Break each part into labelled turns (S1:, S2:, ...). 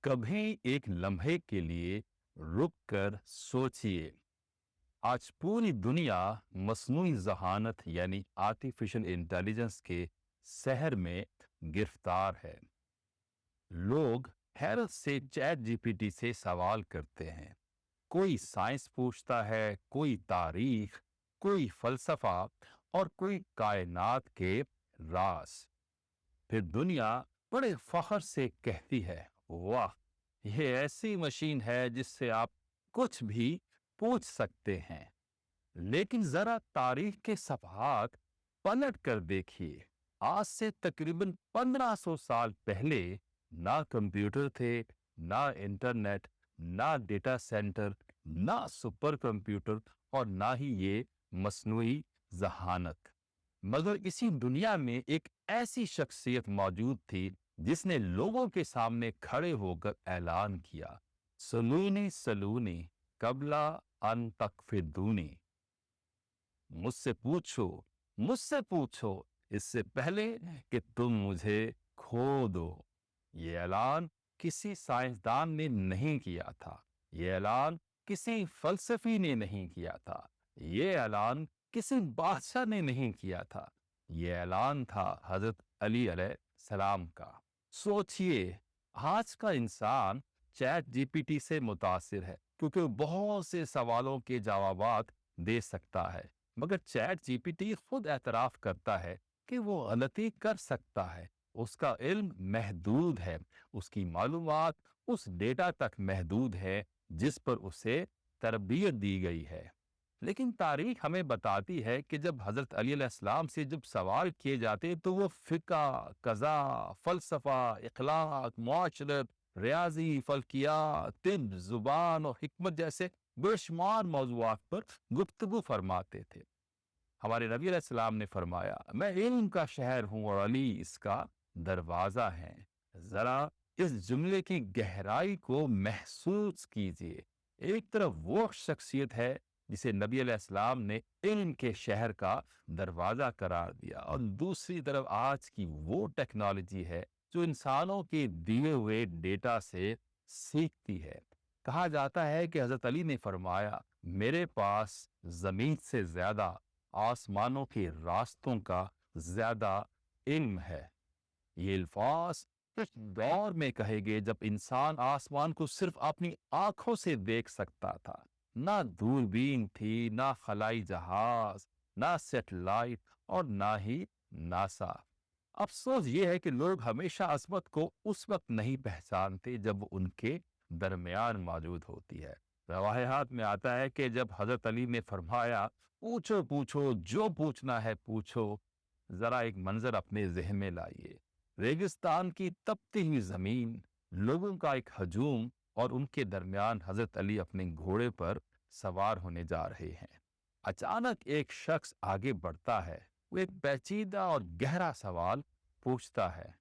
S1: कभी एक लम्हे के लिए रुक कर सोचिए। आज पूरी दुनिया मस्नूई ज़हानत यानी आर्टिफिशियल इंटेलिजेंस के शहर में गिरफ्तार है। लोग हैरत से चैट जीपीटी से सवाल करते हैं। कोई साइंस पूछता है, कोई तारीख, कोई फलसफा और कोई कायनात के राज। फिर दुनिया बड़े फख्र से कहती है, वाह, ये ऐसी मशीन है जिससे आप कुछ भी पूछ सकते हैं। लेकिन जरा तारीख के सफ़हात पलट कर देखिए। आज से तकरीबन 1500 साल पहले ना कंप्यूटर थे, ना इंटरनेट, ना डेटा सेंटर, ना सुपर कंप्यूटर और ना ही ये मस्नूई जहानत। मगर इसी दुनिया में एक ऐसी शख्सियत मौजूद थी जिसने लोगों के सामने खड़े होकर ऐलान किया, सलूनी सलूनी कबला अन तकफिदूनी। मुझसे पूछो इससे पहले कि तुम मुझे खो दो। ये ऐलान किसी साइंसदान ने नहीं किया था। ये ऐलान किसी फलसफी ने नहीं किया था। ये ऐलान किसी बादशाह ने नहीं किया था। ये ऐलान था हजरत अली अलैहिस्सलाम का। सोचिए, आज का इंसान चैट जीपीटी से मुतासिर है क्योंकि वो बहुत से सवालों के जवाबात दे सकता है। मगर चैट जीपीटी खुद एतराफ करता है कि वो गलती कर सकता है। उसका इल्म महदूद है, उसकी मालूमात उस डेटा तक महदूद है जिस पर उसे तरबियत दी गई है। लेकिन तारीख हमें बताती है कि जब हजरत अली अलैहिस्सलाम से जब सवाल किए जाते तो वो फिका, कज़ा, फलसफा, इखलाक, मुआशरत, रियाजी, फल्कियात, तिब, जुबान और हिकमत जैसे बेशुमार मौज़ूआत पर गुफ्तगू फरमाते थे। हमारे नबी अलैहिस्सलाम ने फरमाया, मैं इल्म का शहर हूँ और अली इसका दरवाजा है। जरा इस जुमले की गहराई को महसूस कीजिए। एक तरफ वो शख्सियत है जिसे नबी अलैहिस्सलाम ने इल्म के शहर का दरवाजा करार दिया, और दूसरी तरफ आज की वो टेक्नोलॉजी है जो इंसानों के दिए हुए डेटा से सीखती है। कहा जाता है कि हजरत अली ने फरमाया, मेरे पास जमीन से ज्यादा आसमानों के रास्तों का ज्यादा इल्म है। ये अल्फाज उस दौर में कहे गए जब इंसान आसमान को सिर्फ अपनी आंखों से देख सकता था। ना दूरबीन थी, ना खलाई जहाज, ना सैटेलाइट और ना ही नासा। अफसोस ये है कि लोग हमेशा अजमत को उस वक्त नहीं पहचानते जब वो उनके दरमियान मौजूद होती है। रवायात में आता है कि जब हजरत अली ने फरमाया, पूछो पूछो जो पूछना है पूछो, जरा एक मंजर अपने ज़हन में लाइए। रेगिस्तान की तपती हुई जमीन, लोगों का एक हजूम और उनके दरमियान हजरत अली अपने घोड़े पर सवार होने जा रहे हैं। अचानक एक शख्स आगे बढ़ता है। वो एक पेचीदा और गहरा सवाल पूछता है।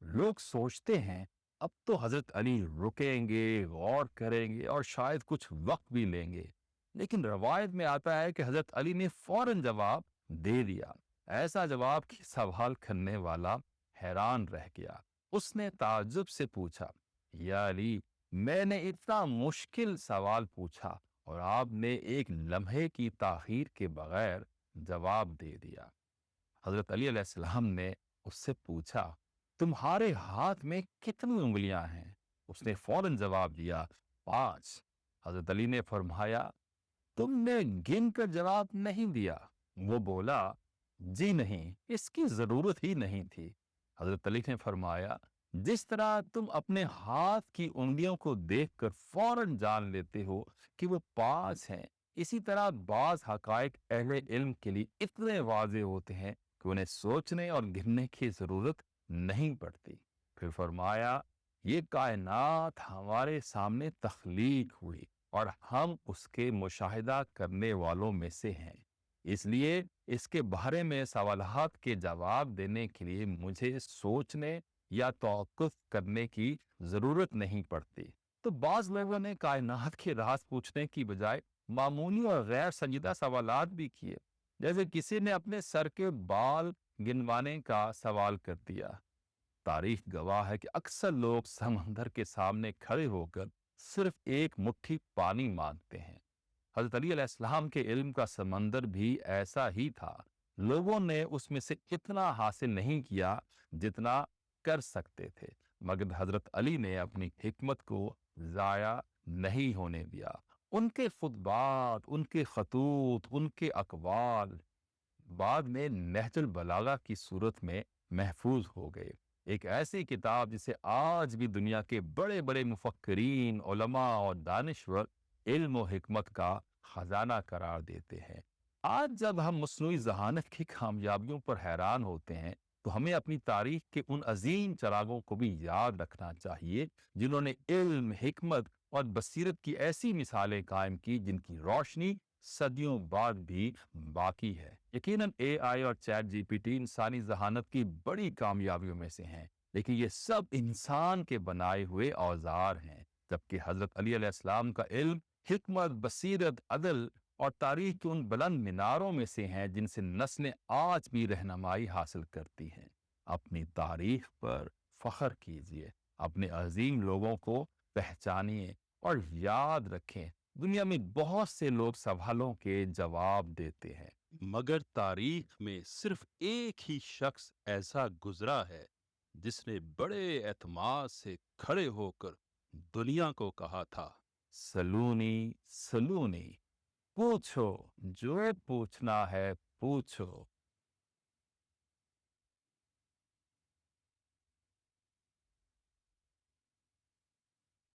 S1: लोग सोचते हैं अब तो हजरत अली रुकेंगे, गौर करेंगे और शायद कुछ वक्त भी लेंगे। लेकिन रवायत में आता है कि हजरत अली ने फौरन जवाब दे दिया। ऐसा जवाब कि सवाल करने वाला हैरान रह गया। उसने ताज्जुब से पूछा, या अली, मैंने इतना मुश्किल सवाल पूछा और आपने एक लम्हे की ताखीर के बगैर जवाब दे दिया। हजरत अली अलैहिस्सलाम ने उससे पूछा, तुम्हारे हाथ में कितनी उंगलियां हैं? उसने फौरन जवाब दिया, 5। हजरत अली ने फरमाया, तुमने गिन कर जवाब नहीं दिया? वो बोला, जी नहीं, इसकी जरूरत ही नहीं थी। हजरत अली ने फरमाया, जिस तरह तुम अपने हाथ की उंगलियों को देखकर फौरन जान लेते हो कि वो 5 हैं, इसी तरह बाज हकायक अहले इल्म के लिए इतने वाजे होते हैं कि उन्हें सोचने और गिनने की जरूरत नहीं पड़ती। फिर फरमाया, ये कायनात हमारे सामने तख्लीक हुई और हम उसके मुशाहिदा करने वालों में से हैं। इसलिए इसके बारे में सवालात के जवाब देने के लिए मुझे सोचने या तौक़ुफ़ करने की जरूरत नहीं पड़ती। तो बाज लोगों ने कायनात के राज पूछने की बजाय मामूली और गैर संजीदा सवालात भी किए। जैसे किसी ने अपने सर के बाल गिनवाने का सवाल कर दिया। तारीख गवाह है कि अक्सर लोग समंदर के सामने खड़े होकर सिर्फ एक मुट्ठी पानी मांगते हैं। हज़रत अली अलैहिस्सलाम के इल्म का समंदर भी ऐसा ही था। लोगों ने उसमें से इतना हासिल नहीं किया जितना कर सकते थे, मगर हज़रत अली ने अपनी हिकमत को ज़ाया नहीं होने दिया। उनके खुतबात, उनके खतूत, उनके अक़वाल बाद में नहजुल बलागा की सूरत में महफूज हो गए। एक ऐसी किताब जिसे आज भी दुनिया के बड़े बड़े मुफक्किरीन, उलमा और दानिश्वर इल्म और हिकमत का खजाना करार देते हैं। आज जब हम मस्नूई जहानत की कामयाबियों पर हैरान होते हैं, तो हमें अपनी तारीख के उन अजीम चरागों को भी याद रखना चाहिए जिन्होंने इल्म, हिकमत और बसीरत की ऐसी मिसालें कायम की जिनकी रोशनी सदियों बाद भी बाकी है। यकीनन एआई और चैट जीपीटी इंसानी जहानत की बड़ी कामयाबियों में से हैं, लेकिन ये सब इंसान के बनाए हुए औजार हैं, जबकि हजरत अली अलैहिस्सलाम का इल्म, हिकमत, बसीरत, अदल और तारीख के उन बुलंद मीनारों में से हैं जिनसे नस्लें आज भी रहनुमाई हासिल करती हैं। अपनी तारीख पर फख्र कीजिए, अपने अजीम लोगों को पहचानिए और याद रखें। दुनिया में बहुत से लोग सवालों के जवाब देते हैं,
S2: मगर तारीख में सिर्फ एक ही शख्स ऐसा गुजरा है जिसने बड़े एतमाद से खड़े होकर दुनिया को कहा था,
S1: सलूनी सलूनी, पूछो जो पूछना है पूछो।